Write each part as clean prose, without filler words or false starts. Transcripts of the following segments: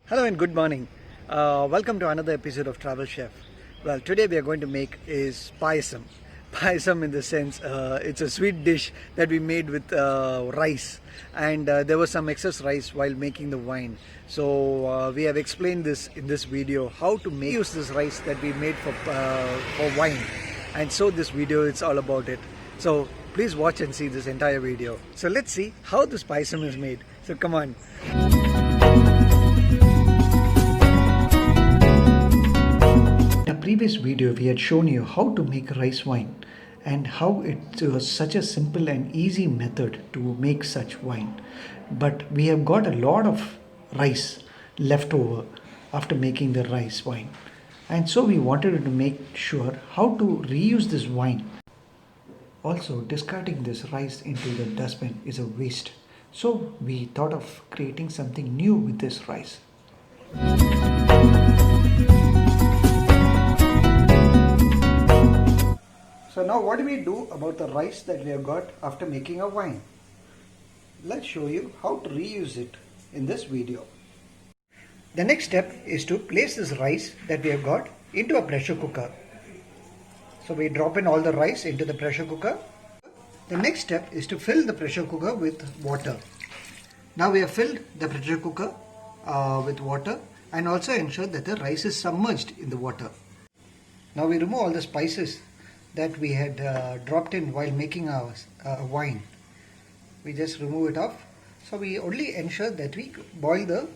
Hello and good morning. Welcome to another episode of Travel Chef. Well, today we are going to make is payasam. Payasam in the sense it's a sweet dish that we made with rice, and there was some excess rice while making the wine. So we have explained this in this video how to use this rice that we made for wine, and so this video it's all about it. So please watch and see this entire video. So let's see how this payasam is made. So come on. Previous video we had shown you how to make rice wine and how it was such a simple and easy method to make such wine, but we have got a lot of rice left over after making the rice wine, and so we wanted to make sure how to reuse this wine. Also, discarding this rice into the dustbin is a waste, so we thought of creating something new with this rice. So now what do we do about the rice that we have got after making a wine? Let's show you how to reuse it in this video. The next step is to place this rice that we have got into a pressure cooker. So we drop in all the rice into the pressure cooker. The next step is to fill the pressure cooker with water. Now we have filled the pressure cooker with water and also ensure that the rice is submerged in the water. Now we remove all the spices that we had dropped in while making our wine. We just remove it off. So we only ensure that we boil the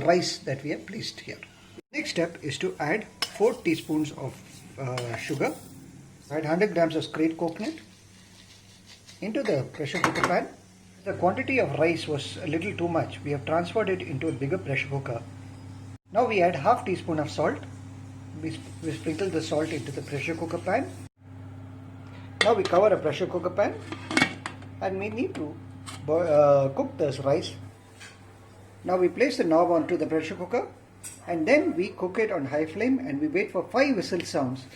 rice that we have placed here. Next step is to add 4 teaspoons of sugar. Add 100 grams of scraped coconut into the pressure cooker pan. The quantity of rice was a little too much. We have transferred it into a bigger pressure cooker. Now we add half teaspoon of salt. We sprinkle the salt into the pressure cooker pan. Now we cover a pressure cooker pan and we need to cook this rice. Now we place the knob onto the pressure cooker and then we cook it on high flame and we wait for 5 whistle sounds.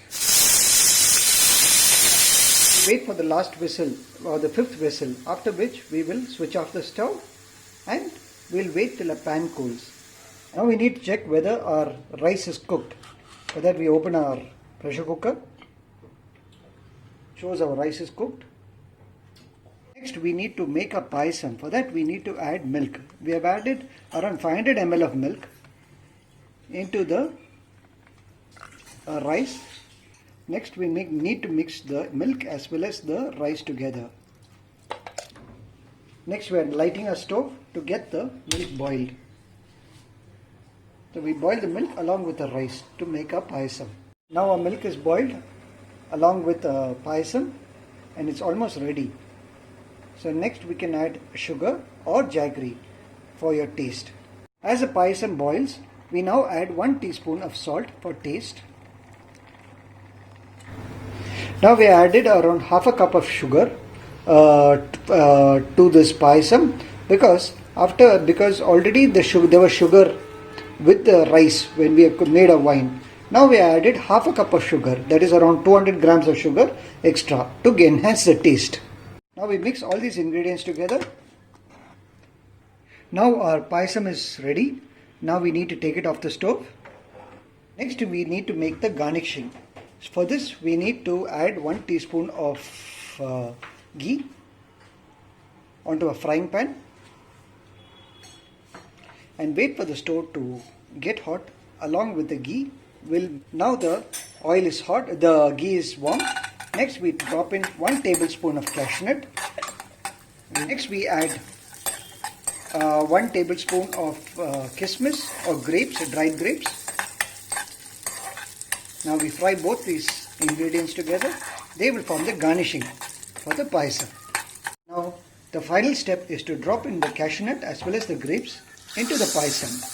We wait for the last whistle or the 5th whistle, after which we will switch off the stove and we'll wait till a pan cools. Now we need to check whether our rice is cooked. For that we open our pressure cooker. Shows our rice is cooked. Next we need to make a payasam. For that we need to add milk. We have added around 500 ml of milk into the rice. Next we need to mix the milk as well as the rice together. Next we are lighting a stove to get the milk boiled. So we boil the milk along with the rice to make a payasam. Now our milk is boiled along with the payasam and it's almost ready. So next we can add sugar or jaggery for your taste. As the payasam boils, we now add 1 teaspoon of salt for taste. Now we added around half a cup of sugar to this payasam because already there was sugar with the rice when we made a wine. Now we added half a cup of sugar, that is around 200 grams of sugar extra to enhance the taste. Now we mix all these ingredients together. Now our payasam is ready. Now we need to take it off the stove. Next we need to make the garnishing. For this we need to add 1 teaspoon of ghee onto a frying pan and wait for the stove to get hot along with the ghee. Now the oil is hot, the ghee is warm. Next we drop in 1 tablespoon of cashew nut. Next we add 1 tablespoon of kismis or grapes, dried grapes. Now we fry both these ingredients together. They will form the garnishing for the payasam. Now the final step is to drop in the cashew nut as well as the grapes into the payasam.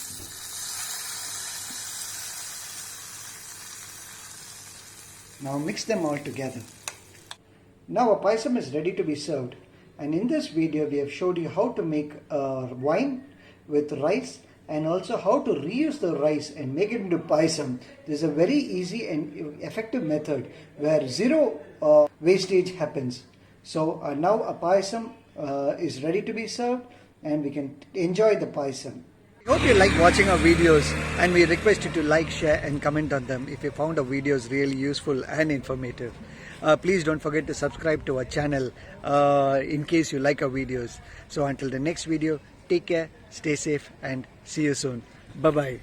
Now mix them all together. Now a payasam is ready to be served, and in this video we have showed you how to make wine with rice and also how to reuse the rice and make it into payasam. This is a very easy and effective method where zero wastage happens. So now a payasam is ready to be served and we can enjoy the payasam. Hope you like watching our videos, and we request you to like, share and comment on them if you found our videos really useful and informative. Please don't forget to subscribe to our channel in case you like our videos. So until the next video, take care, stay safe and see you soon. Bye-bye.